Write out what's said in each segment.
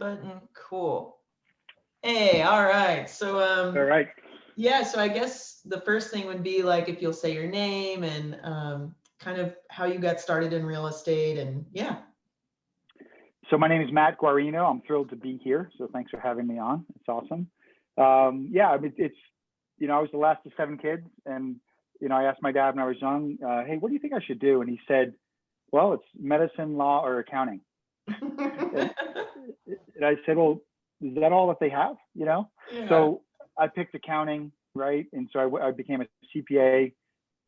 button. Cool. Hey, all right. So, All right. yeah, so I guess the first thing would be like if you'll say your name and kind of how you got started in real estate and yeah. So my name is Matt Guarino. I'm thrilled to be here. So thanks for having me on. It's awesome. Yeah, I mean, I was the last of 7 kids, and I asked my dad when I was young, hey, what do you think I should do? And he said, well, it's medicine, law, or accounting. And I said, well, is that all that they have? Yeah. So I picked accounting, right? And so I became a CPA,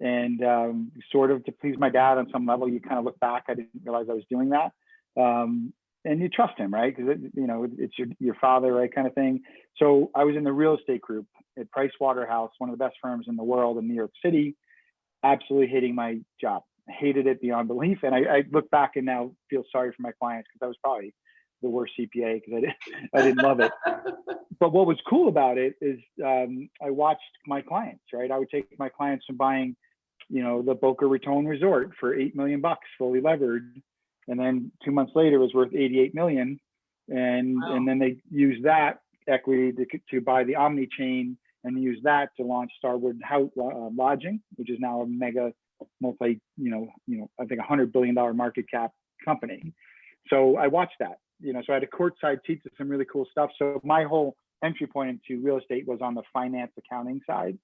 and sort of to please my dad on some level. You kind of look back, I didn't realize I was doing that. And you trust him, right? Because it's your father, right, kind of thing. So I was in the real estate group at Price Waterhouse, one of the best firms in the world in New York City. Absolutely hating my job. I hated it beyond belief. And I look back and now feel sorry for my clients, because I was probably the worst CPA because I didn't love it. But what was cool about it is I watched my clients, right? I would take my clients from buying, the Boca Raton Resort for $8 million, fully levered. And then 2 months later, it was worth 88 million. And Wow. And then they used that equity to buy the Omni chain and use that to launch Starwood Lodging, which is now a mega multi, I think $100 billion market cap company. So I watched that, so I had a courtside seat to some really cool stuff. So my whole entry point into real estate was on the finance accounting side.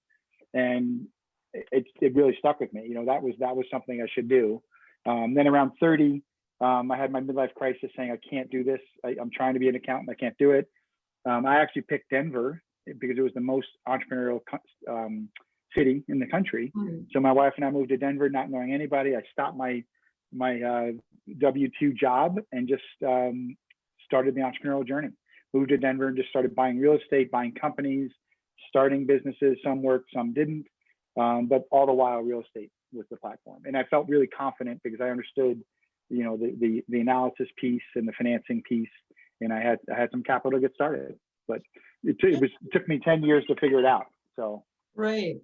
And it really stuck with me. That was something I should do. Then around 30, I had my midlife crisis saying, I can't do this. I'm trying to be an accountant. I can't do it. I actually picked Denver because it was the most entrepreneurial city in the country. Mm-hmm. So my wife and I moved to Denver, not knowing anybody. I stopped my W-2 job and just started the entrepreneurial journey. Moved to Denver and just started buying real estate, buying companies, starting businesses. Some worked, some didn't. But all the while, real estate was the platform. And I felt really confident because I understood the analysis piece and the financing piece, and I had some capital to get started. But it took me 10 years to figure it out. So right.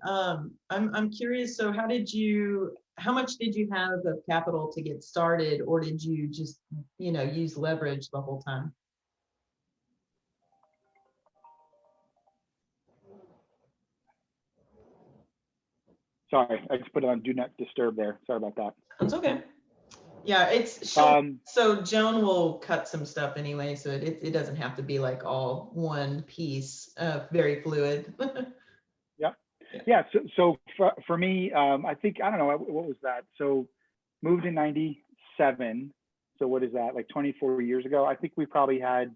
I'm curious. So how much did you have of capital to get started, or did you just use leverage the whole time? sorry, I just put it on do not disturb there. Sorry about that. That's okay. Yeah, so Joan will cut some stuff anyway, so it doesn't have to be like all one piece, very fluid. Yeah. So for me, I think, I don't know, what was that? So moved in 97. So what is that, like 24 years ago? I think we probably had,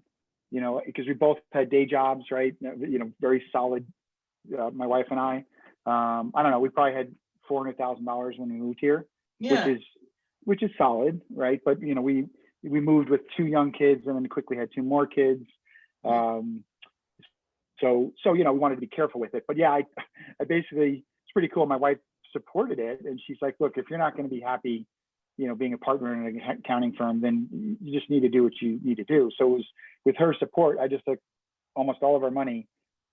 because we both had day jobs, right? Very solid, my wife and I don't know, we probably had $400,000 when we moved here, Yeah. which is solid, right? But we moved with 2 young kids and then quickly had 2 more kids. So we wanted to be careful with it. But yeah, I basically, it's pretty cool. My wife supported it, and she's like, look, if you're not going to be happy, being a partner in an accounting firm, then you just need to do what you need to do. So it was with her support, I just took almost all of our money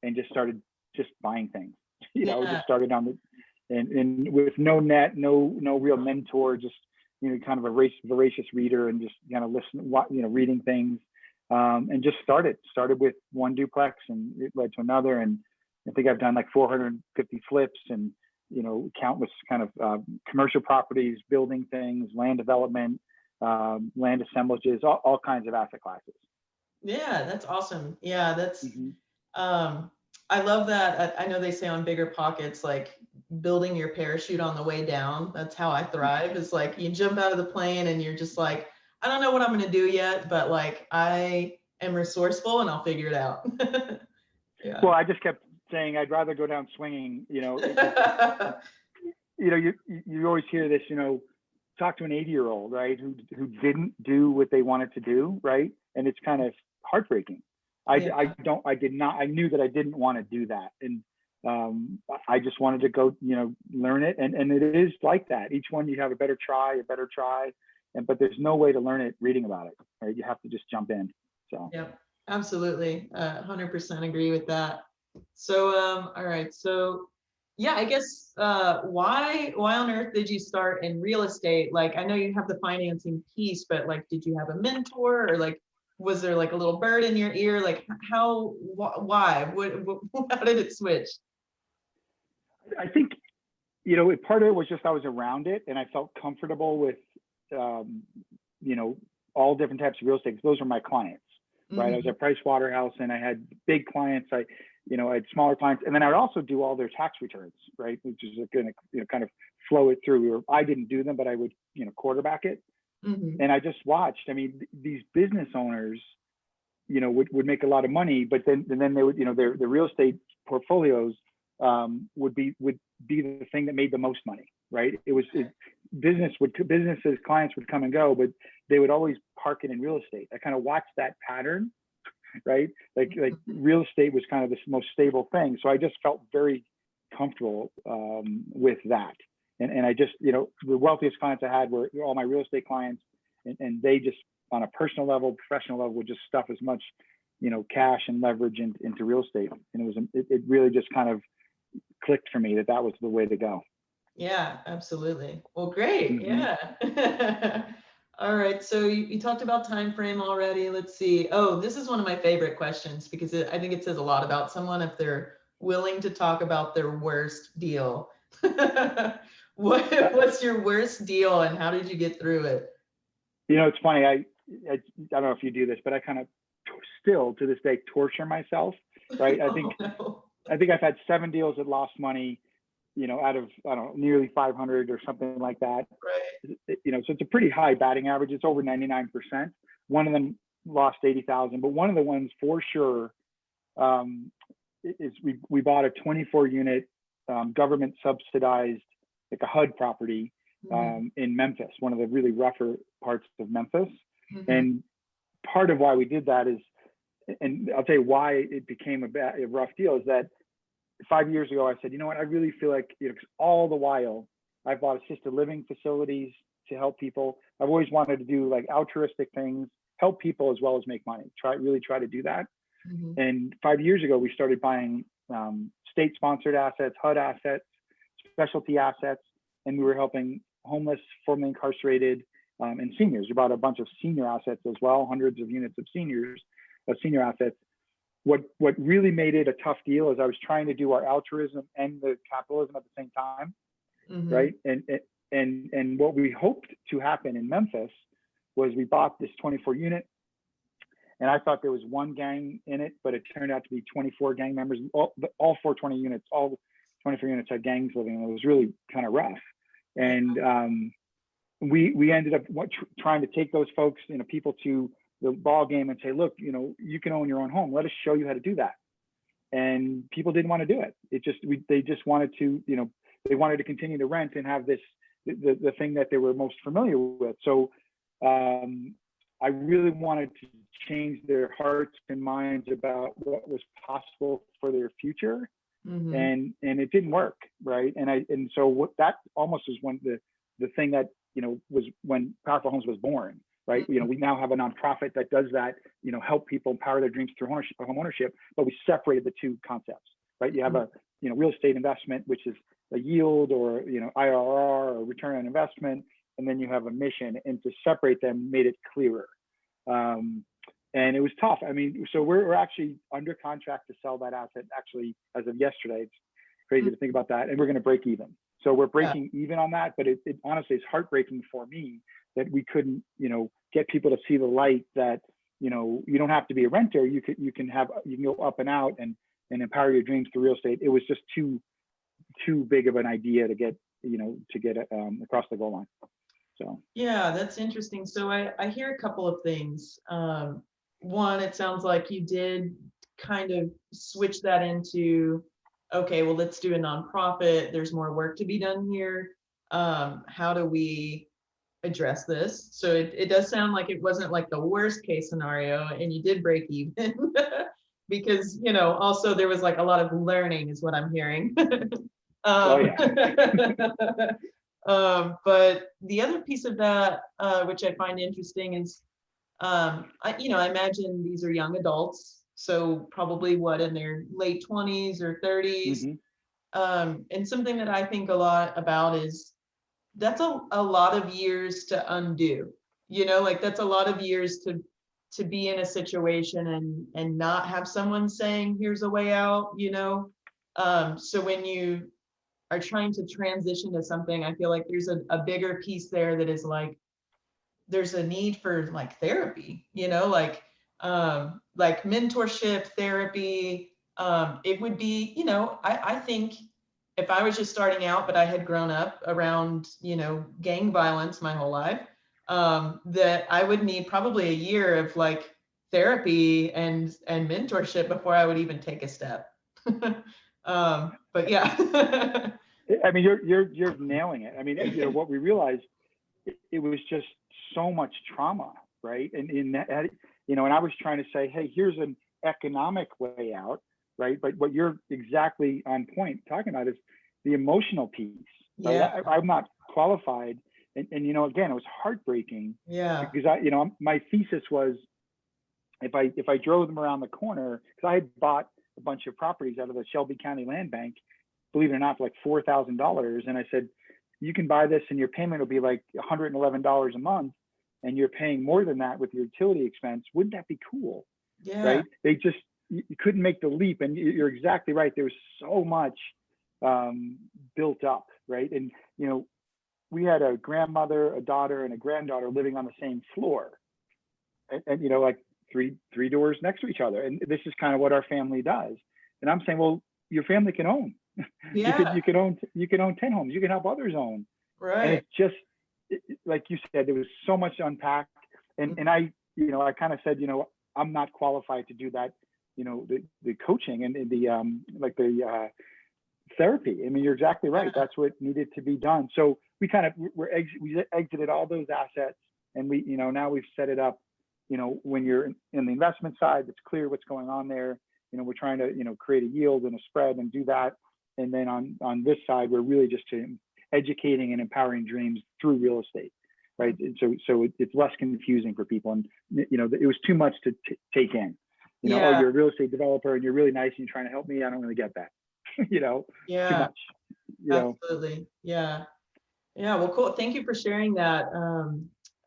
and just started just buying things. Just started on the, and with no real mentor, just kind of a voracious reader, and just kind of reading things, and just started with 1 duplex, and it led to another, and I think I've done like 450 flips, and countless kind of commercial properties, building things, land development, land assemblages, all kinds of asset classes. Yeah, that's awesome. Yeah, that's I love that. I know they say on Bigger Pockets, like building your parachute on the way down. That's how I thrive. Is like you jump out of the plane and you're just like, I don't know what I'm going to do yet, but like I am resourceful and I'll figure it out. Yeah. Well, I just kept saying I'd rather go down swinging. You always hear this. Talk to an 80-year-old, right, who didn't do what they wanted to do, right, and it's kind of heartbreaking. I knew that I didn't want to do that, and I just wanted to go, learn it, and it is like that. Each one you have a better try, but there's no way to learn it reading about it, right? You have to just jump in. So yeah, absolutely, 100% agree with that. So all right, so yeah, I guess why on earth did you start in real estate? Like, I know you have the financing piece, but like, did you have a mentor, or like, was there like a little bird in your ear? Like why, how did it switch? I think, part of it was just I was around it and I felt comfortable with, all different types of real estate. Those are my clients, right? I was at Price Waterhouse and I had big clients. I had smaller clients, and then I would also do all their tax returns, right? Which is going to, kind of flow it through. I didn't do them, but I would, quarterback it. And I just watched. I mean, these business owners, would make a lot of money, but then they would, their real estate portfolios would be the thing that made the most money, right? Businesses, clients would come and go, but they would always park it in real estate. I kind of watched that pattern, right? Like real estate was kind of the most stable thing. So I just felt very comfortable with that. And I just, the wealthiest clients I had were all my real estate clients, and they just, on a personal level, professional level, would just stuff as much, cash and leverage into real estate. And it really just kind of clicked for me that was the way to go. Yeah, absolutely. Well, great. Yeah. All right. So you talked about time frame already. Let's see. Oh, this is one of my favorite questions because I think it says a lot about someone if they're willing to talk about their worst deal. What's your worst deal and how did you get through it? It's funny. I don't know if you do this, but I kind of still to this day torture myself, right? I think I've had 7 deals that lost money, out of, I don't know, nearly 500 or something like that. Right. So it's a pretty high batting average. It's over 99%. One of them lost 80,000, but one of the ones for sure is we bought a 24 unit government subsidized, like a HUD property in Memphis, one of the really rougher parts of Memphis. And part of why we did that is, and I'll tell you why it became a rough deal, is that 5 years ago, I said, you know what, I really feel like, all the while I've bought assisted living facilities to help people. I've always wanted to do like altruistic things, help people as well as make money, really try to do that. And 5 years ago, we started buying state-sponsored assets, HUD assets, specialty assets, and we were helping homeless, formerly incarcerated, and seniors. We bought a bunch of senior assets as well, hundreds of units of senior assets. What really made it a tough deal is I was trying to do our altruism and the capitalism at the same time, right? And what we hoped to happen in Memphis was we bought this 24 unit, and I thought there was one gang in it, but it turned out to be 24 gang members. All 24 units had gangs living, and it was really kind of rough. And we ended up trying to take those folks, people to the ball game and say, look, you can own your own home. Let us show you how to do that. And people didn't want to do it. They just wanted to, they wanted to continue to rent and have the thing that they were most familiar with. So I really wanted to change their hearts and minds about what was possible for their future. And it didn't work, right? And so what that almost is one the thing that was when Powerful Homes was born, right? We now have a nonprofit that does that, help people empower their dreams through home ownership, but we separated the two concepts, right? You have a real estate investment, which is a yield or IRR or return on investment, and then you have a mission, and to separate them made it clearer. And it was tough. I mean, so we're actually under contract to sell that asset actually as of yesterday. It's crazy to think about that. And we're going to break even. So we're breaking even on that, but it honestly is heartbreaking for me that we couldn't, get people to see the light that, you don't have to be a renter. You can go up and out and empower your dreams through real estate. It was just too big of an idea to get across the goal line. So yeah, that's interesting. So I hear a couple of things. One, it sounds like you did kind of switch that into, okay, well, let's do a nonprofit. There's more work to be done here. How do we address this? So it does sound like it wasn't like the worst case scenario, and you did break even because, also there was like a lot of learning is what I'm hearing. But the other piece of that, which I find interesting is, I imagine these are young adults, so probably in their late 20s or 30s. And something that I think a lot about is that's a lot of years to undo, like that's a lot of years to be in a situation and not have someone saying, here's a way out, you know? So when you are trying to transition to something, I feel like there's a bigger piece there that is like, there's a need for like therapy, you know, like mentorship, therapy. It would be, you know, I think if I was just starting out, but I had grown up around, you know, gang violence my whole life, that I would need probably a year of like therapy and mentorship before I would even take a step. But yeah. I mean, you're nailing it. I mean, you know, what we realized, it was just so much trauma, right? And in that, you know, and I was trying to say, hey, here's an economic way out, right? But what you're exactly on point talking about is the emotional piece, right? Yeah. I'm not qualified. And, you know, again, it was heartbreaking. Yeah. Because you know, my thesis was, if I drove them around the corner, because I had bought a bunch of properties out of the Shelby County Land Bank, believe it or not, for like $4,000. And I said, you can buy this and your payment will be like $111 a month, and you're paying more than that with your utility expense. Wouldn't that be cool? Yeah. Right? They just, you couldn't make the leap. And you're exactly right. There was so much built up, right? And, you know, we had a grandmother, a daughter, and a granddaughter living on the same floor. And you know, like three doors next to each other. And this is kind of what our family does. And I'm saying, well, your family can own. Yeah. you can own 10 homes. You can help others own. Right. And it's just, like you said, there was so much to unpack. And I, you know, I kind of said, you know, I'm not qualified to do that, you know, the coaching and the therapy. I mean, you're exactly right. That's what needed to be done. So we kind of, we exited all those assets, and we, you know, now we've set it up, you know, when you're in the investment side, it's clear what's going on there. You know, we're trying to, you know, create a yield and a spread and do that. And then on this side, we're really just educating and empowering dreams through real estate, right? And so it's less confusing for people. And, you know, it was too much to take in. You know, oh, you're a real estate developer and you're really nice and you're trying to help me. I don't really get that. You know, too much. You Absolutely. Yeah. Yeah. Well, cool. Thank you for sharing that.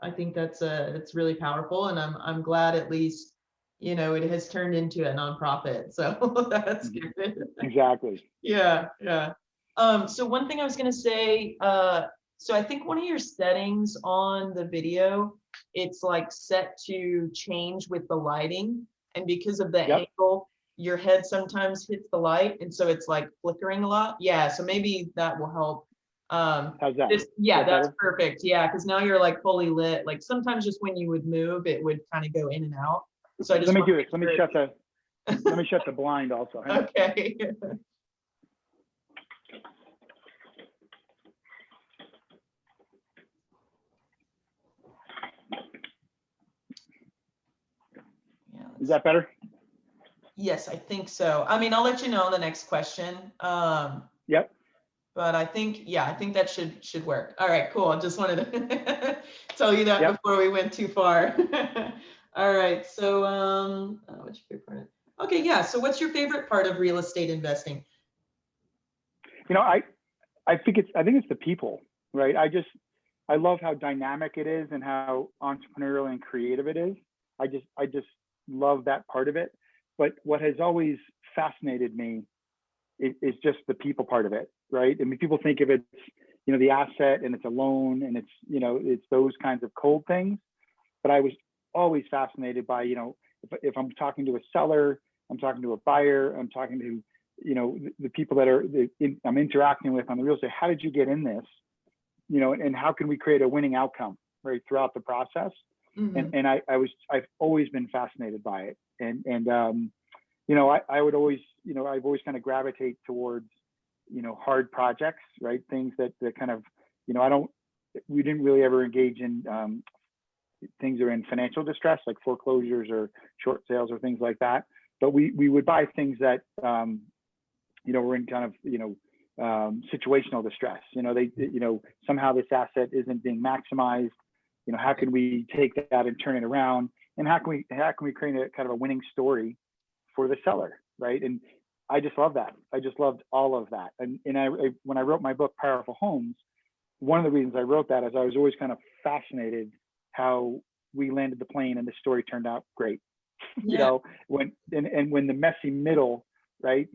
I think it's really powerful, and I'm glad at least, you know, it has turned into a nonprofit. So that's good. Exactly. Yeah. Yeah. So one thing I was going to say, so I think one of your settings on the video, it's like set to change with the lighting, and because of the angle, your head sometimes hits the light, and so it's like flickering a lot. Yeah, so maybe that will help. How's that? Yeah, that's perfect. Yeah, because now you're like fully lit. Like sometimes just when you would move, it would kind of go in and out. So I just let me do this. Let me shut the blind also. Okay. Yeah, is that better? Yes, I think so. I mean, I'll let you know on the next question. Yep. But I think, yeah, I think that should work. All right, cool. I just wanted to tell you that before we went too far. All right, so what's your favorite part? Okay, yeah. So what's your favorite part of real estate investing? You know, I think it's the people, right? I love how dynamic it is and how entrepreneurial and creative it is. I just love that part of it. But what has always fascinated me is just the people part of it, right? I mean, people think of it, you know, the asset and it's a loan and it's, you know, it's those kinds of cold things. But I was always fascinated by, you know, if I'm talking to a seller, I'm talking to a buyer, I'm talking to, you know, the people that I'm interacting with on the real estate. How did you get in this? You know, and how can we create a winning outcome, right, throughout the process? Mm-hmm. And I've always been fascinated by it. And you know, I would always, you know, I've always kind of gravitate towards, you know, hard projects, right? Things that kind of, you know, we didn't really ever engage in things that are in financial distress, like foreclosures or short sales or things like that. But we would buy things that, you know, were in kind of, you know, situational distress. You know, you know, somehow this asset isn't being maximized. You know, how can we take that and turn it around? And how can we create a kind of a winning story for the seller, right? And I just love that. I just loved all of that. And when I wrote my book, Powerful Homes, one of the reasons I wrote that is I was always kind of fascinated how we landed the plane and the story turned out great. You Yeah. know, when when the messy middle, right?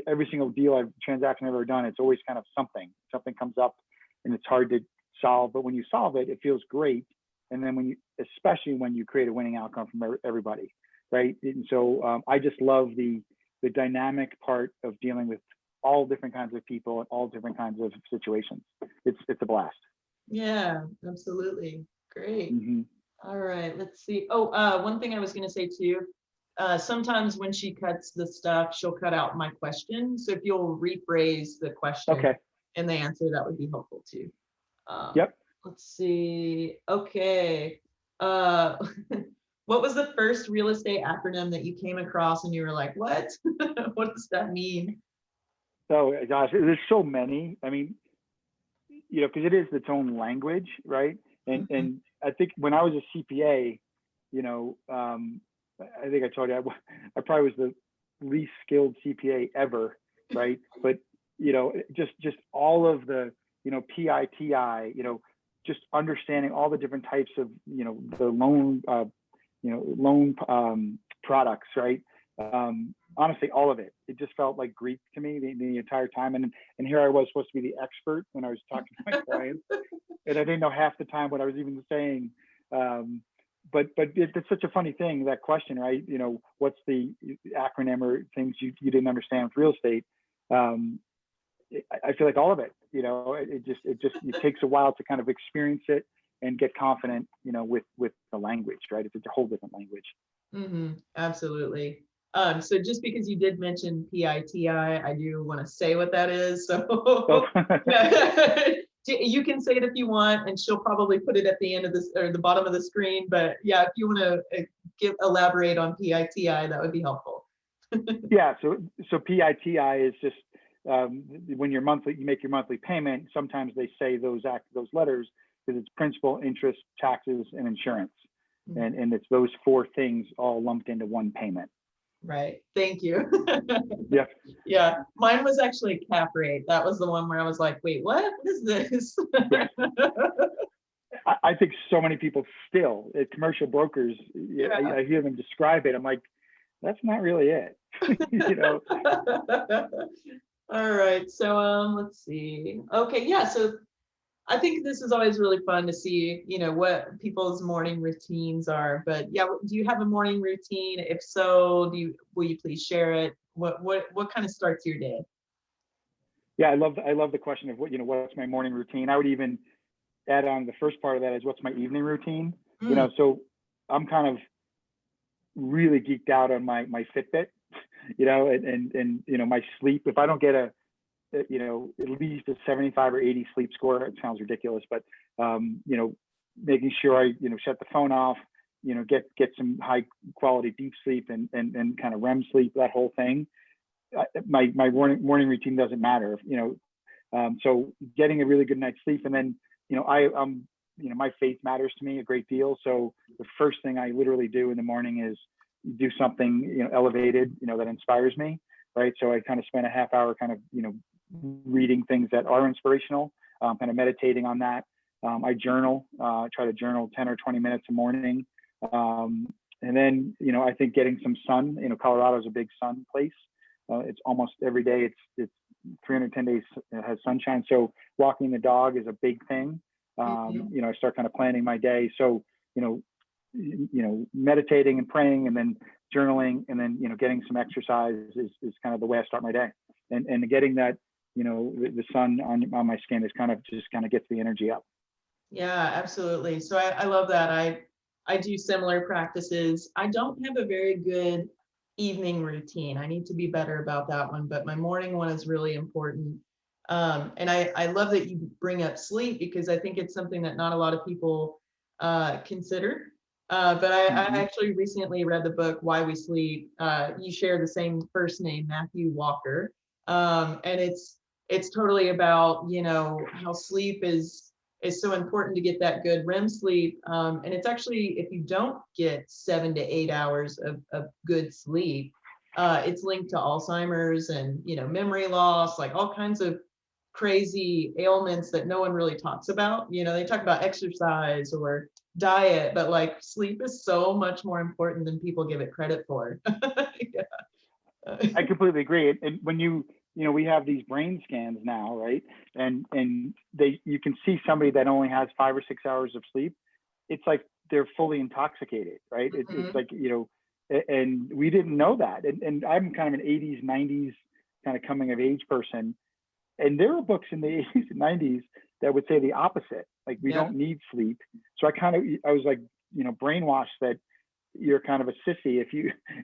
Every single transaction I've ever done, it's always kind of something comes up and it's hard to solve. But when you solve it, it feels great. And then especially when you create a winning outcome from everybody, right? And so I just love the dynamic part of dealing with all different kinds of people and all different kinds of situations. It's a blast. Yeah, absolutely. Great. Mm-hmm. All right, let's see. Oh, one thing I was going to say too, sometimes when she cuts the stuff, she'll cut out my question. So if you'll rephrase the question Okay. and the answer, that would be helpful too. Yep. Let's see. Okay. Uh, what was the first real estate acronym that you came across and you were like, what? What does that mean? Oh gosh, there's so many. I mean, because it is its own language, right? And I think when I was a CPA, I think I told you I probably was the least skilled CPA ever, right? But just all of the PITI, just understanding all the different types of the loan products, right? Honestly, all of it. It just felt like Greek to me the entire time. And here I was supposed to be the expert when I was talking to my clients, and I didn't know half the time what I was even saying. But it's such a funny thing, that question, right? What's the acronym or things you didn't understand with real estate? I feel like all of it. It takes a while to kind of experience it and get confident, with the language, right? It's a whole different language. Mm-hmm. Absolutely. So just because you did mention PITI, I do want to say what that is. So you can say it if you want, and she'll probably put it at the end of this or the bottom of the screen. But yeah, if you want to elaborate on PITI, that would be helpful. Yeah. So PITI is just when you make your monthly payment. Sometimes they say those letters because it's principal, interest, taxes, and insurance, and it's those four things all lumped into one payment. Right. Thank you. Yeah. Yeah. Mine was actually cap rate. That was the one where I was like, wait, what is this? I think so many people still, commercial brokers, I hear them describe it. I'm like, that's not really it. All right. So let's see. Okay. Yeah. So I think this is always really fun to see, what people's morning routines are. But yeah, do you have a morning routine? If so, will you please share it? What kind of starts your day? Yeah, I love the question of what's my morning routine. I would even add on the first part of that is what's my evening routine. So I'm kind of really geeked out on my Fitbit, and my sleep. If I don't get at least a 75 or 80 sleep score, it sounds ridiculous, but making sure I shut the phone off, get some high quality deep sleep and kind of REM sleep, that whole thing. My morning routine doesn't matter, so getting a really good night's sleep. And then my faith matters to me a great deal, so the first thing I literally do in the morning is do something elevated, that inspires me, right? So I kind of spend a half hour kind of reading things that are inspirational, kind of meditating on that. I journal, try to journal 10 or 20 minutes a morning. And then, I think getting some sun, Colorado is a big sun place. It's almost every day. It's 310 days has sunshine. So walking the dog is a big thing. I start kind of planning my day. So, meditating and praying and then journaling and then, getting some exercise is kind of the way I start my day. And getting that, the sun on my skin is kind of gets the energy up. Yeah, absolutely. So I love that. I do similar practices. I don't have a very good evening routine. I need to be better about that one, but my morning one is really important. And I love that you bring up sleep because I think it's something that not a lot of people consider. But I actually recently read the book Why We Sleep. You share the same first name, Matthew Walker, and it's totally about how sleep is so important to get that good REM sleep. And it's actually, if you don't get 7 to 8 hours of good sleep, it's linked to Alzheimer's and memory loss, like all kinds of crazy ailments that no one really talks about. You know, they talk about exercise or diet, but like sleep is so much more important than people give it credit for. Yeah. I completely agree. And when we have these brain scans now, right? And you can see somebody that only has 5 or 6 hours of sleep. It's like they're fully intoxicated, right? It's like, and we didn't know that. And I'm kind of an 80s, 90s kind of coming of age person. And there were books in the 80s and 90s that would say the opposite, like we don't need sleep. So I was like, brainwashed that you're kind of a sissy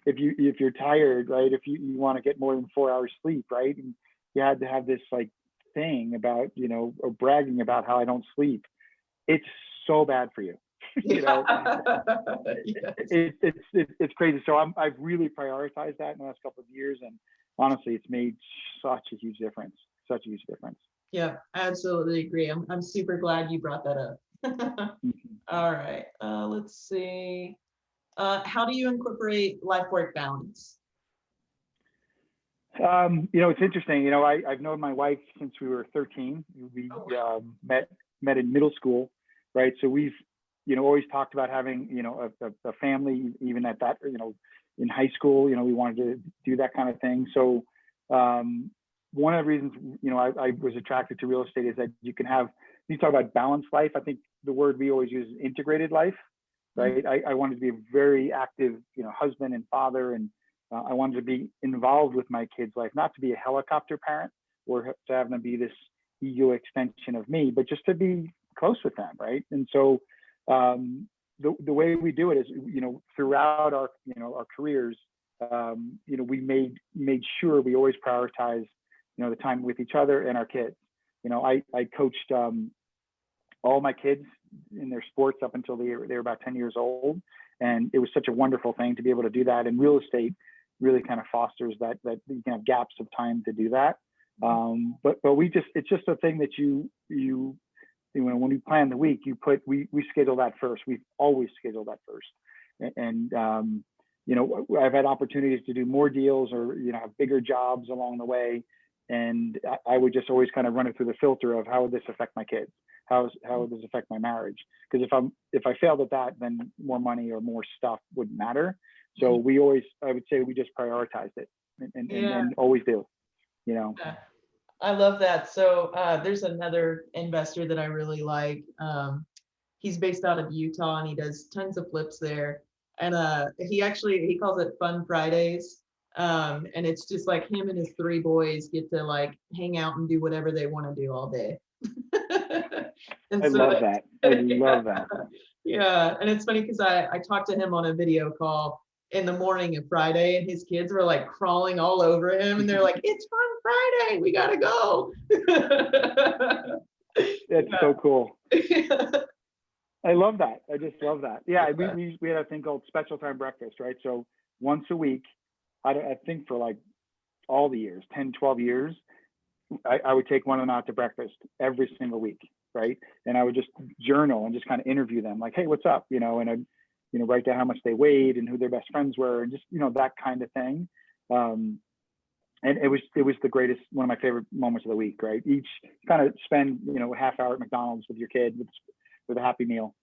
if you're tired, right? If you want to get more than 4 hours sleep, right? And you had to have this like thing about, or bragging about how I don't sleep. It's so bad for you. Yes. It's crazy. So I've really prioritized that in the last couple of years, and honestly, it's made such a huge difference. Such a huge difference. Yeah, I absolutely agree. I'm super glad you brought that up. All right, let's see. How do you incorporate life-work balance? It's interesting. I've known my wife since we were 13. We met in middle school, right? So we've, always talked about having, a family, even at that, in high school, we wanted to do that kind of thing. So one of the reasons, I was attracted to real estate is that you talk about balanced life. I think the word we always use is integrated life, right? I wanted to be a very active, husband and father, and I wanted to be involved with my kids' life, not to be a helicopter parent or to have them be this ego extension of me, but just to be close with them, right? And so the way we do it is, throughout our, our careers, we made sure we always prioritize, the time with each other and our kids. I coached all my kids in their sports up until they were about 10 years old. And it was such a wonderful thing to be able to do that. And real estate really kind of fosters that you can have gaps of time to do that. But it's just a thing that when we plan the week, we schedule that first. We've always scheduled that first. And I've had opportunities to do more deals or, have bigger jobs along the way. And I would just always kind of run it through the filter of how would this affect my kids? How would this affect my marriage? Because if I failed at that, then more money or more stuff wouldn't matter. So I would say we just prioritized it and always do, Yeah. I love that. So there's another investor that I really like. He's based out of Utah and he does tons of flips there. And he calls it Fun Fridays. And it's just like him and his 3 boys get to like hang out and do whatever they want to do all day. I love that. I love that. Yeah. And it's funny because I talked to him on a video call in the morning of Friday, and his kids were like crawling all over him, and they're like, "It's Fun Friday, we gotta go." That's so cool. I love that. I just love that. Yeah, we had a thing called special time breakfast, right? So once a week, I think for like all the years, 10, 12 years, I would take one of them out to breakfast every single week, right? And I would just journal and just kind of interview them, like, "Hey, what's up?" And I'd write down how much they weighed and who their best friends were, and just that kind of thing. And it was the greatest, one of my favorite moments of the week, right? Each kind of spend a half hour at McDonald's with your kid with a Happy Meal,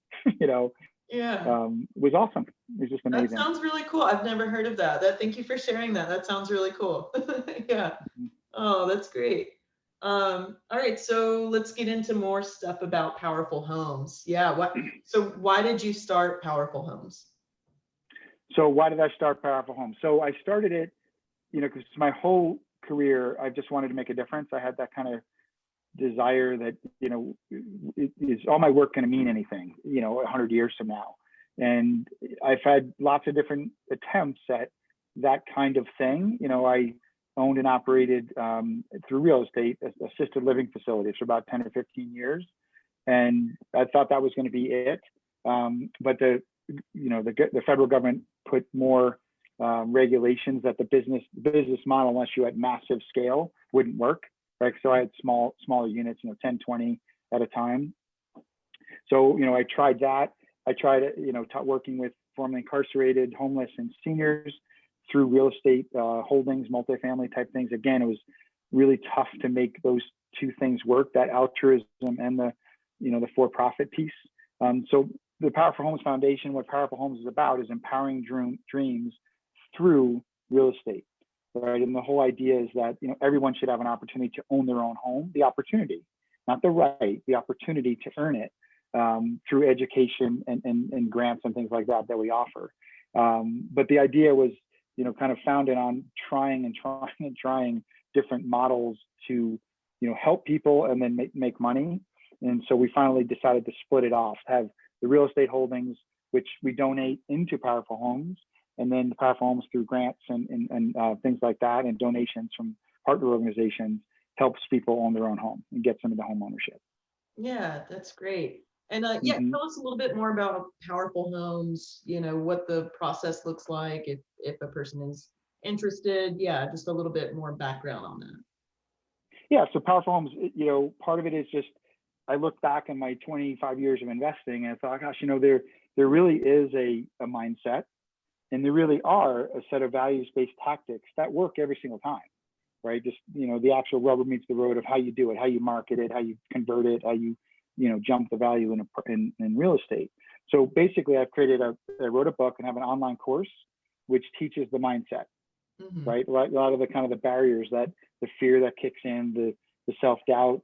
was awesome. It was just amazing. That sounds really cool. I've never heard of that. Thank you for sharing that. That sounds really cool. Yeah. Oh, that's great. All right, so let's get into more stuff about Powerful Homes. Yeah. So why did you start Powerful Homes? So why did I start Powerful Homes? So I started it, because my whole career, I just wanted to make a difference. I had that kind of desire that, is all my work going to mean anything, 100 years from now? And I've had lots of different attempts at that kind of thing. I owned and operated through real estate assisted living facilities for about 10 or 15 years. And I thought that was going to be it. But the federal government put more regulations that the business model, unless you had massive scale, wouldn't work, right? So I had smaller units, 10, 20 at a time. So, I tried that. I tried, working with formerly incarcerated, homeless, and seniors through real estate holdings, multifamily type things. Again, it was, really tough to make those two things work, that altruism and the, the for-profit piece. So the Powerful Homes Foundation, what Powerful Homes is about, is empowering dreams through real estate, right? And the whole idea is that, everyone should have an opportunity to own their own home, the opportunity, not the right, the opportunity to earn it through education and grants and things like that we offer. But the idea was, kind of founded on trying different models to, help people and then make money. And so we finally decided to split it off, have the real estate holdings, which we donate into Powerful Homes, and then the Powerful Homes through grants and things like that, and donations from partner organizations, helps people own their own home and gets them into home ownership. Yeah, that's great. And yeah, tell us a little bit more about Powerful Homes, what the process looks like if a person is interested. Yeah, just a little bit more background on that. Yeah, so Powerful Homes, part of it is just, I look back on my 25 years of investing and I thought, gosh, there really is a mindset, and there really are a set of values-based tactics that work every single time, right? Just, the actual rubber meets the road of how you do it, how you market it, how you convert it, how you, jump the value in real estate. So basically I wrote a book and have an online course which teaches the mindset, right? A lot of the kind of the barriers, that the fear that kicks in, the self-doubt,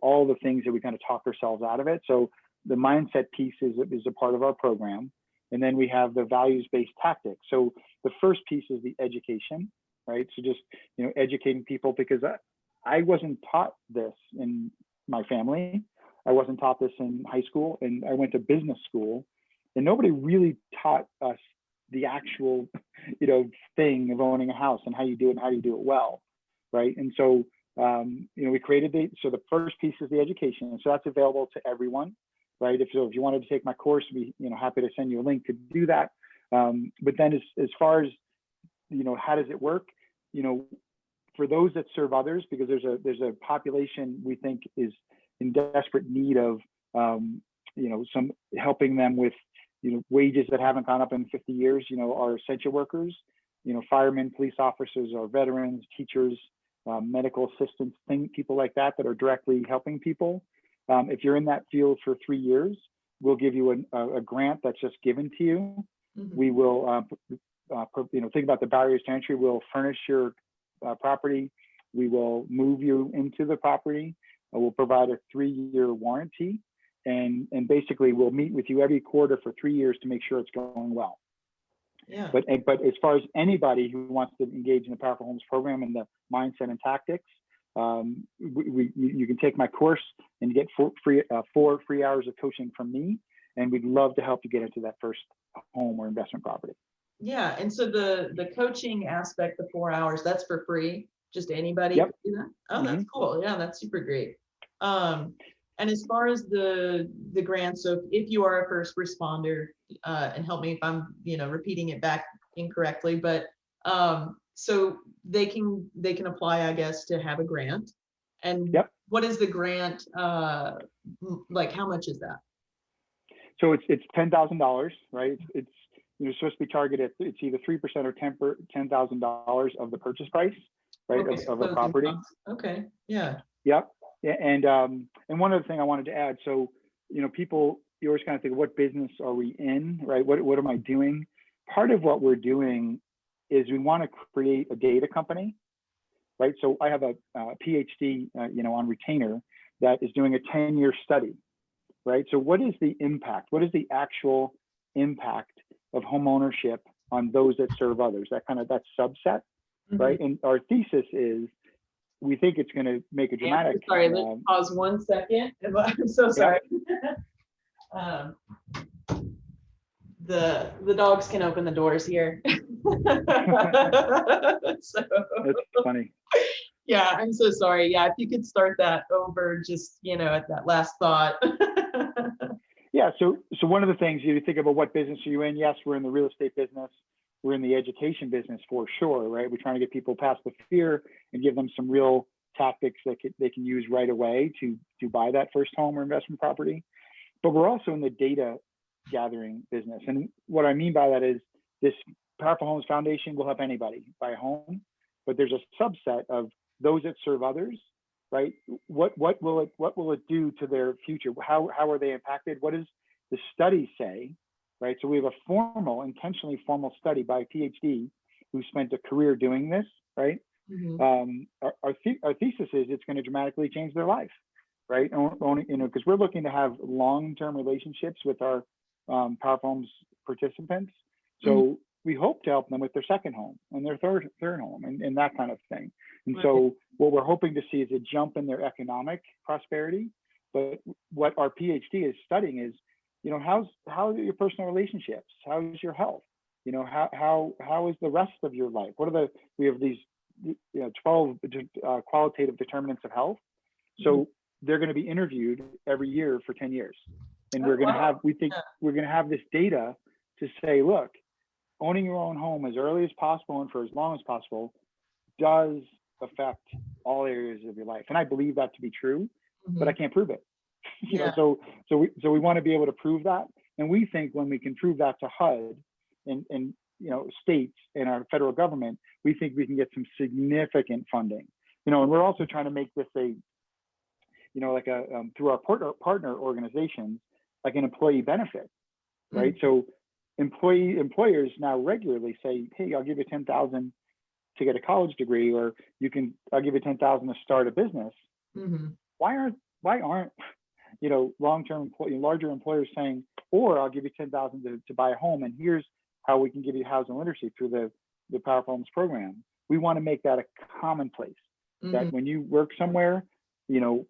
all the things that we kind of talk ourselves out of it. So the mindset piece is a part of our program. And then we have the values-based tactics. So the first piece is the education, right? So just, educating people, because I wasn't taught this in my family. I wasn't taught this in high school, and I went to business school, and nobody really taught us the actual, thing of owning a house and how you do it and how you do it well, right? And so, we created so the first piece is the education, and so that's available to everyone, right? If you wanted to take my course, I'd be happy to send you a link to do that. But then as far as how does it work? For those that serve others, because there's a population we think is in desperate need of some helping them with wages that haven't gone up in 50 years. Our essential workers, firemen, police officers, our veterans, teachers, medical assistants, people like that are directly helping people. If you're in that field for 3 years, we'll give you a grant that's just given to you. We will, think about the barriers to entry. We'll furnish your property. We will move you into the property. We'll provide a 3-year warranty, and basically we'll meet with you every quarter for 3 years to make sure it's going well. Yeah. But as far as anybody who wants to engage in the Powerful Homes program and the mindset and tactics, you can take my course and get 4 free hours of coaching from me, and we'd love to help you get into that first home or investment property. Yeah, and so the coaching aspect, the 4 hours, that's for free. Just anybody Yep. can do that. Oh, that's cool. Yeah, that's super great. And as far as the grant, so if you are a first responder, and help me if I'm repeating it back incorrectly, but so they can apply, I guess, to have a grant. And what is the grant like? How much is that? So it's $10,000, right? It's you're supposed to be targeted. It's either 3% or $10,000 of the purchase price, right, Okay, of a property. Okay. Yeah. Yep. Yeah, and one other thing I wanted to add. So people, you always kind of think, what business are we in, right? What am I doing? Part of what we're doing is we want to create a data company, right? So I have a PhD, on retainer that is doing a 10-year study, right? So what is the impact? What is the actual impact of home ownership on those that serve others? That subset, right? And our thesis is, we think it's going to make a dramatic. Sorry, let's pause 1 second. I'm so sorry. The dogs can open the doors here. So, that's funny. Yeah, I'm so sorry. Yeah, if you could start that over, just at that last thought. Yeah. So one of the things you think about, what business are you in? Yes, we're in the real estate business. We're in the education business for sure, right? We're trying to get people past the fear and give them some real tactics that they can use right away to buy that first home or investment property. But we're also in the data gathering business. And what I mean by that is, this Powerful Homes Foundation will help anybody buy a home. but there's a subset of those that serve others, right? What will it do to their future? How are they impacted? What does the study say, right? So we have a intentionally formal study by a PhD who spent a career doing this, right? Our thesis is it's going to dramatically change their life, right? Because we're looking to have long-term relationships with our Powerful Homes participants. So we hope to help them with their second home and their third home and that kind of thing. And so what we're hoping to see is a jump in their economic prosperity. But what our PhD is studying is, how are your personal relationships? How is your health? How is the rest of your life? We have these 12 qualitative determinants of health. So they're going to be interviewed every year for 10 years. And we're going to have, we're going to have this data to say, look, owning your own home as early as possible and for as long as possible does affect all areas of your life. And I believe that to be true, but I can't prove it. So we want to be able to prove that. And we think when we can prove that to HUD and states and our federal government, we think we can get some significant funding. And we're also trying to make this through our partner organizations, like an employee benefit, right? So employers now regularly say, hey, I'll give you $10,000 to get a college degree, or I'll give you $10,000 to start a business. Why aren't long-term larger employers saying, or I'll give you $10,000 to buy a home, and here's how we can give you housing literacy through the Powerful Homes program. We want to make that a commonplace, that when you work somewhere,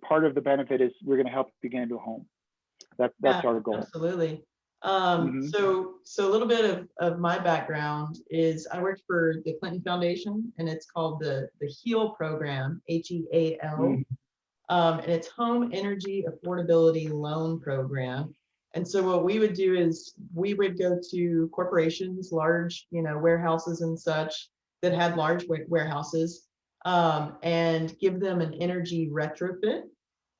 part of the benefit is we're going to help you get into a home. That's our goal. Absolutely. So a little bit of my background is I worked for the Clinton Foundation, and it's called the HEAL program, HEAL. And it's Home Energy Affordability Loan Program. And so what we would do is we would go to corporations, large, warehouses and such that had large warehouses, and give them an energy retrofit.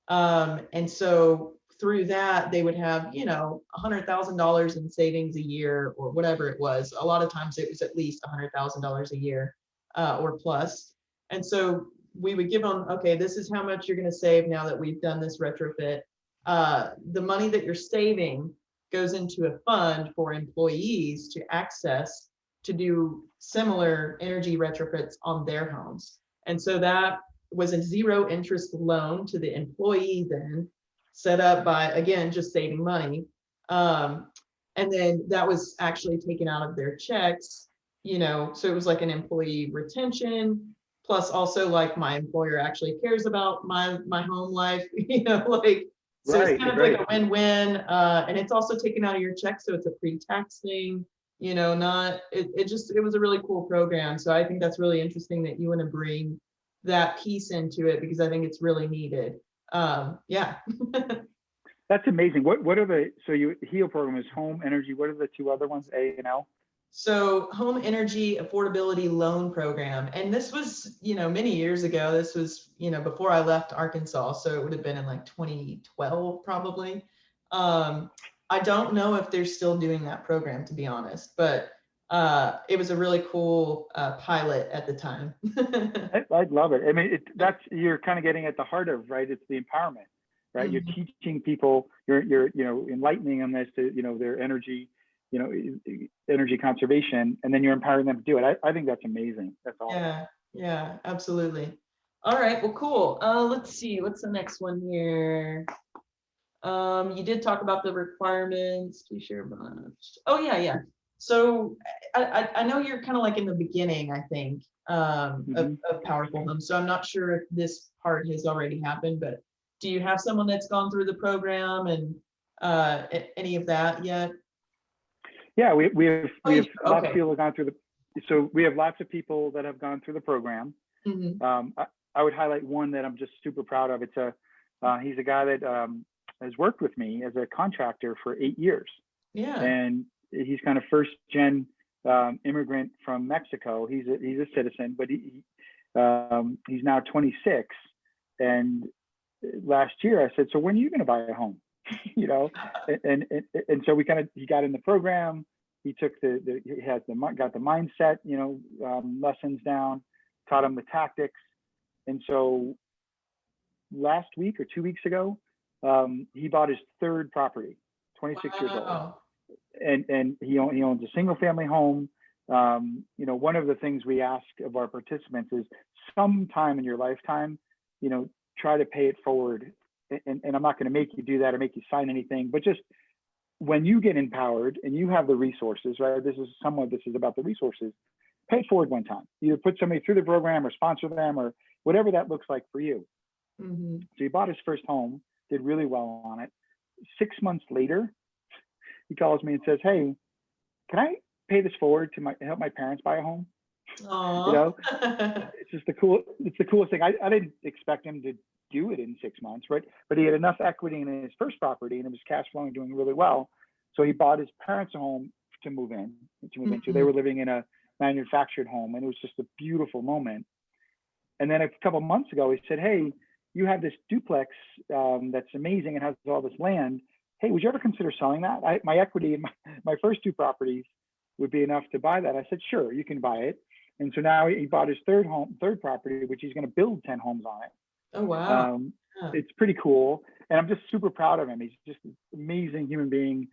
And so through that, they would have, $100,000 in savings a year or whatever it was. A lot of times it was at least $100,000 a year or plus. And so we would give them, okay, this is how much you're going to save now that we've done this retrofit. The money that you're saving goes into a fund for employees to access to do similar energy retrofits on their homes. And so that was a zero interest loan to the employee, then set up by, again, just saving money. And then that was actually taken out of their checks, so it was like an employee retention, plus also like my employer actually cares about my home life, so it's kind of like a win-win. And it's also taken out of your check, so it's a pre-tax thing, it was a really cool program. So I think that's really interesting that you want to bring that piece into it, because I think it's really needed. That's amazing. What are your HEAL program is home energy. What are the two other ones, A and L? So Home Energy Affordability Loan Program. And this was, many years ago. This was, before I left Arkansas. So it would have been in like 2012, probably. I don't know if they're still doing that program, to be honest, but it was a really cool pilot at the time. I'd love it. I mean, you're kind of getting at the heart of, right? It's the empowerment, right? You're teaching people, you're enlightening them as to, their energy, energy conservation, and then you're empowering them to do it. I think that's amazing. That's awesome. Yeah, absolutely. All right, well, cool. Let's see, what's the next one here? You did talk about the requirements. Please share much. Oh yeah. So I know you're kind of like in the beginning, I think, of Powerful Homes. So I'm not sure if this part has already happened, but do you have someone that's gone through the program and any of that yet? Yeah, we have lots of people have gone through so we have lots of people that have gone through the program. I would highlight one that I'm just super proud of. He's a guy that has worked with me as a contractor for 8 years. Yeah. And he's kind of first gen immigrant from Mexico. He's a citizen, but he's now 26. And last year I said, so when are you going to buy a home? And so he got in the program. He took got the mindset, lessons down, taught him the tactics. And so last week or 2 weeks ago, he bought his third property, 26 years old. And he owns a single family home. One of the things we ask of our participants is sometime in your lifetime, try to pay it forward. And I'm not going to make you do that or make you sign anything, but just when you get empowered and you have the resources, right? This is about the resources. Pay it forward one time. Either put somebody through the program or sponsor them or whatever that looks like for you. Mm-hmm. So he bought his first home, did really well on it. 6 months later, he calls me and says, "Hey, can I pay this forward to help my parents buy a home?" Aww. It's the coolest thing. I didn't expect him to do it in 6 months, right? But he had enough equity in his first property and it was cash flowing, doing really well. So he bought his parents a home to move into. They were living in a manufactured home, and it was just a beautiful moment. And then a couple of months ago, he said, "Hey, you have this duplex that's amazing and has all this land. Hey, would you ever consider selling that? My equity in my first two properties would be enough to buy that." I said, "Sure, you can buy it." And so now he bought his third property, which he's going to build 10 homes on it. Oh, wow. It's pretty cool. And I'm just super proud of him. He's just an amazing human being.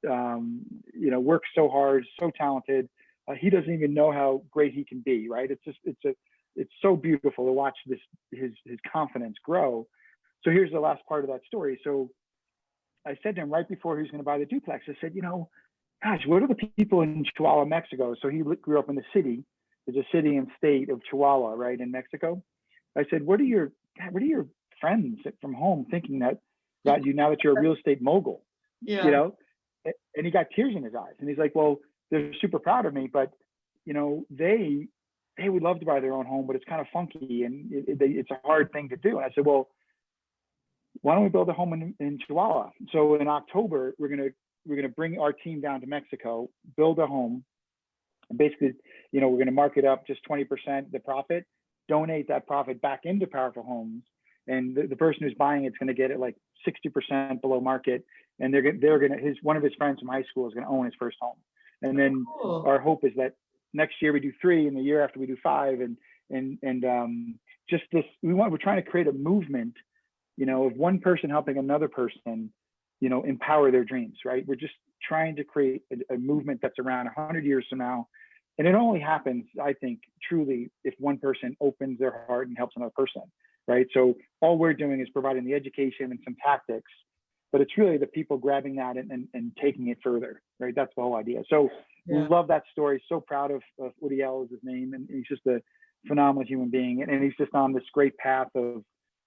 Works so hard, so talented. He doesn't even know how great he can be, right? It's so beautiful to watch his confidence grow. So here's the last part of that story. So I said to him right before he was going to buy the duplex, I said, gosh, what are the people in Chihuahua, Mexico? So he grew up in the city. There's a city and state of Chihuahua, right, in Mexico. I said, what are your friends from home thinking that you, now that you're a real estate mogul? Yeah. And he got tears in his eyes. And he's like, well, they're super proud of me, but they would love to buy their own home, but it's kind of funky and it's a hard thing to do. And I said, well, why don't we build a home in Chihuahua? So in October, we're gonna bring our team down to Mexico, build a home. And basically, we're gonna mark it up just 20% the profit, donate that profit back into Powerful Homes. And the person who's buying it's gonna get it like 60% below market. And one of his friends from high school is gonna own his first home. And then our hope is that next year we do 3 and the year after we do 5. Just this, we're trying to create a movement, of one person helping another person, empower their dreams, right? We're just trying to create a movement that's around 100 years from now. And it only happens, I think, truly if one person opens their heart and helps another person, right? So all we're doing is providing the education and some tactics, but it's really the people grabbing that and taking it further, right? That's the whole idea. So we love that story. So proud of Uriel is his name. And he's just a phenomenal human being. And he's just on this great path of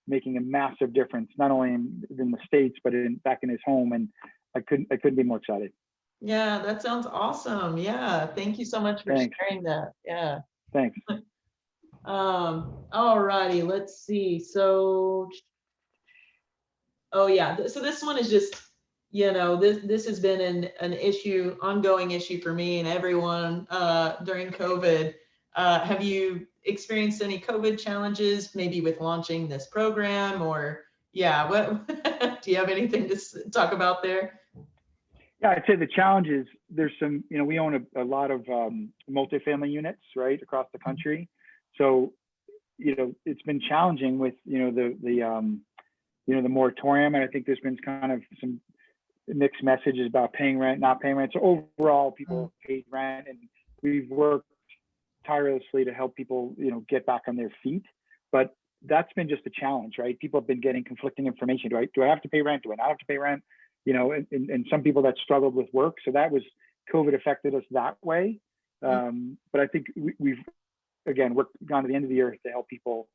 making a massive difference, not only in the States, but back in his home. And I couldn't be more excited. Yeah, that sounds awesome. Yeah. Thank you so much for sharing that. Yeah. Thanks. All righty, let's see. So, oh yeah. So this one is just, this has been an ongoing issue for me and everyone during COVID. Have you experienced any COVID challenges, maybe with launching this program what, do you have anything to talk about there? Yeah, I'd say the challenge is there's some, we own a lot of multifamily units, right, across the country. So, it's been challenging with, the moratorium. And I think there's been kind of some mixed messages about paying rent, not paying rent. So overall, people paid rent, and we've worked tirelessly to help people, get back on their feet. But that's been just a challenge, right? People have been getting conflicting information. Do I have to pay rent? Do I not have to pay rent? And some people that struggled with work. So that was, COVID affected us that way. But I think we've gone to the end of the earth to help people,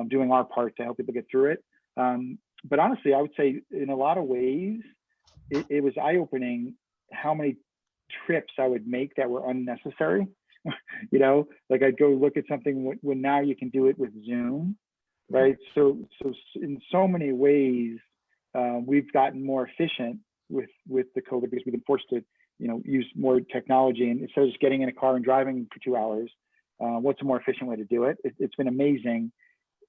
doing our part to help people get through it. But honestly, I would say in a lot of ways, it was eye-opening how many trips I would make that were unnecessary. Like I'd go look at something when now you can do it with Zoom, right? So in so many ways, we've gotten more efficient with the COVID because we've been forced to, use more technology. And instead of just getting in a car and driving for 2 hours, what's a more efficient way to do it? It's been amazing.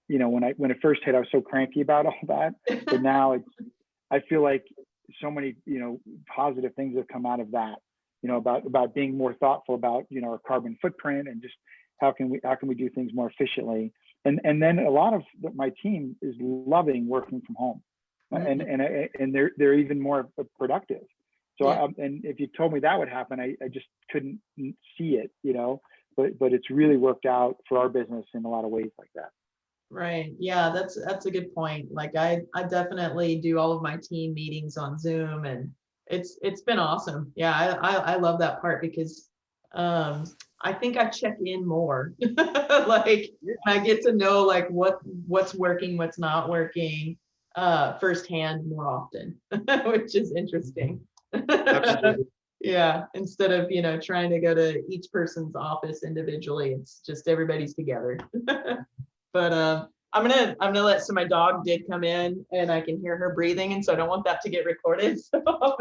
When it first hit, I was so cranky about all that, but now I feel like so many, positive things have come out of that, about being more thoughtful about, our carbon footprint and just how can we do things more efficiently? And then a lot of my team is loving working from home, and they're even more productive. So and if you told me that would happen, I just couldn't see it, but it's really worked out for our business in a lot of ways like that. Right. Yeah, that's a good point. Like I definitely do all of my team meetings on Zoom, and it's been awesome. Yeah, I love that part because I think I check in more. Like I get to know like what's working, what's not working firsthand more often, which is interesting. Absolutely. Yeah, instead of, trying to go to each person's office individually, it's just everybody's together. But I'm gonna let my dog did come in and I can hear her breathing, and so I don't want that to get recorded. So all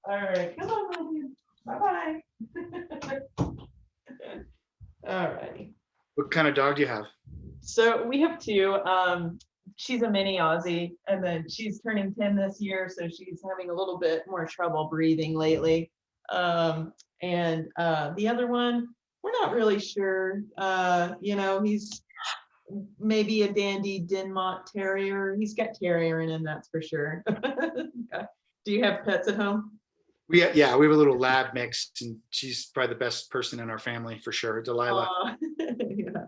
right, come on, bye bye. All righty. What kind of dog do you have? So we have two. She's a mini Aussie, and then she's turning 10 this year, so she's having a little bit more trouble breathing lately. And the other one, we're not really sure. He's maybe a dandy Dinmont Terrier. He's got terrier in him, that's for sure. Do you have pets at home? We have a little lab mix, and she's probably the best person in our family for sure. Delilah. Yeah.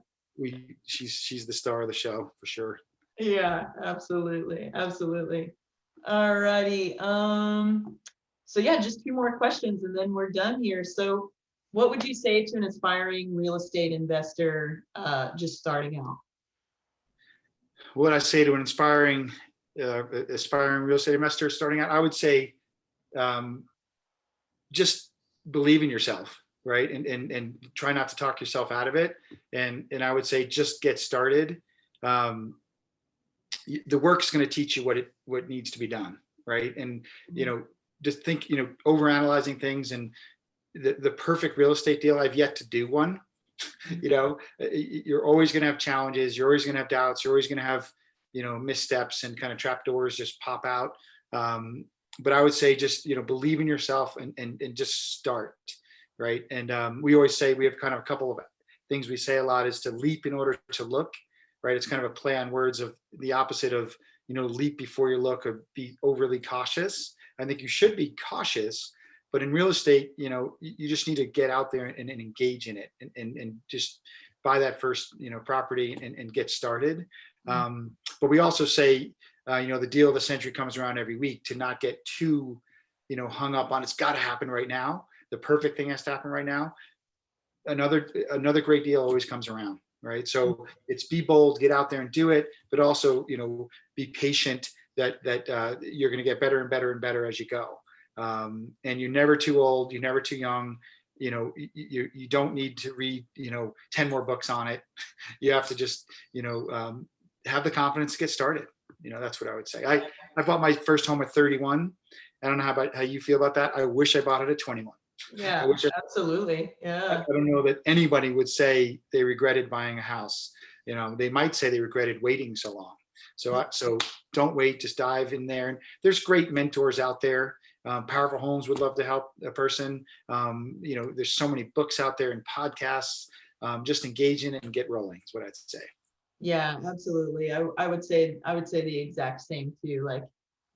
She's the star of the show for sure. Yeah, absolutely. Absolutely. All righty. So yeah, just two more questions and then we're done here. So what would you say to an aspiring real estate investor just starting out? What I say to an aspiring real estate investor starting out, I would say just believe in yourself, right? And try not to talk yourself out of it. And I would say just get started. The work's going to teach you what needs to be done, right? And just think, overanalyzing things, and the perfect real estate deal, I've yet to do one. You're always going to have challenges, you're always going to have doubts, you're always going to have missteps and kind of trapdoors just pop out. But I would say just believe in yourself and just start, right? And we always say, we have kind of a couple of things we say a lot, is to leap in order to look, right? It's kind of a play on words of the opposite of leap before you look, or be overly cautious. I think you should be cautious, but in real estate, you just need to get out there and engage in it, and just buy that first property and get started. But we also say the deal of the century comes around every week, to not get too hung up on it's got to happen right now, the perfect thing has to happen right now. Another great deal always comes around, right? So it's be bold, get out there and do it, but also be patient that you're going to get better and better and better as you go. And you're never too old, you're never too young. You don't need to read 10 more books on it. You have to just have the confidence to get started. That's what I would say. I bought my first home at 31. I don't know how you feel about that. I wish I bought it at 21. Yeah, absolutely. Yeah. I don't know that anybody would say they regretted buying a house. They might say they regretted waiting so long. So don't wait, just dive in there. And there's great mentors out there. Powerful Homes would love to help a person. There's so many books out there and podcasts. Just engage in it and get rolling is what I'd say. Yeah, absolutely. I would say the exact same too. Like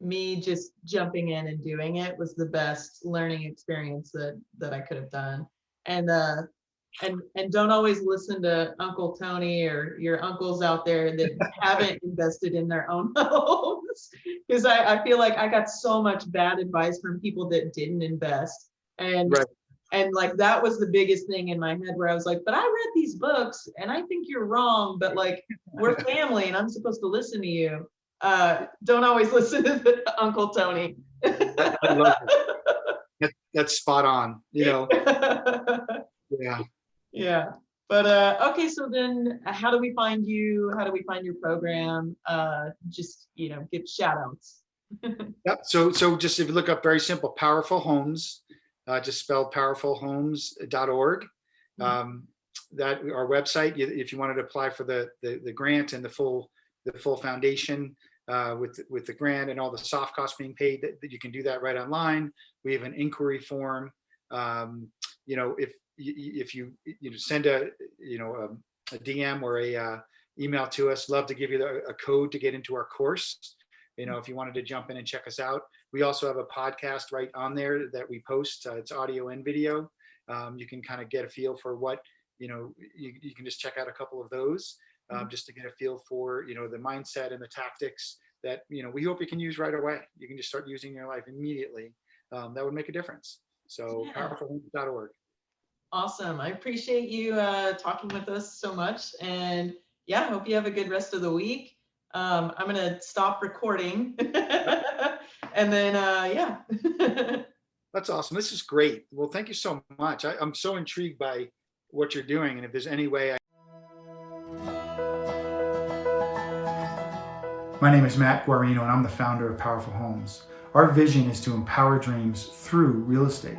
me just jumping in and doing it was the best learning experience that I could have done. And don't always listen to Uncle Tony or your uncles out there that haven't invested in their own homes. Because I feel like I got so much bad advice from people that didn't invest. And right. And like that was the biggest thing in my head, where I was like, but I read these books and I think you're wrong, but like we're family and I'm supposed to listen to you. Don't always listen to Uncle Tony. I love it. That's spot on, Yeah. Yeah. But okay, so then how do we find you? How do we find your program? Just give shout outs. Yep. So just if you look up, very simple, Powerful Homes, just spelled powerfulhomes.org. That our website, if you wanted to apply for the grant and the full foundation with the grant and all the soft costs being paid, that you can do that right online. We have an inquiry form. if you send a DM or a email to us, love to give you a code to get into our course. If you wanted to jump in and check us out. We also have a podcast right on there that we post. It's audio and video. You can kind of get a feel for what, you can just check out a couple of those just to get a feel for, the mindset and the tactics that, we hope you can use right away. You can just start using in your life immediately. That would make a difference. So PowerfulHomes.org. Awesome. I appreciate you talking with us so much. And yeah, I hope you have a good rest of the week. I'm going to stop recording and then, yeah. That's awesome. This is great. Well, thank you so much. I'm so intrigued by what you're doing. And if there's any way My name is Matt Guarino, and I'm the founder of Powerful Homes. Our vision is to empower dreams through real estate.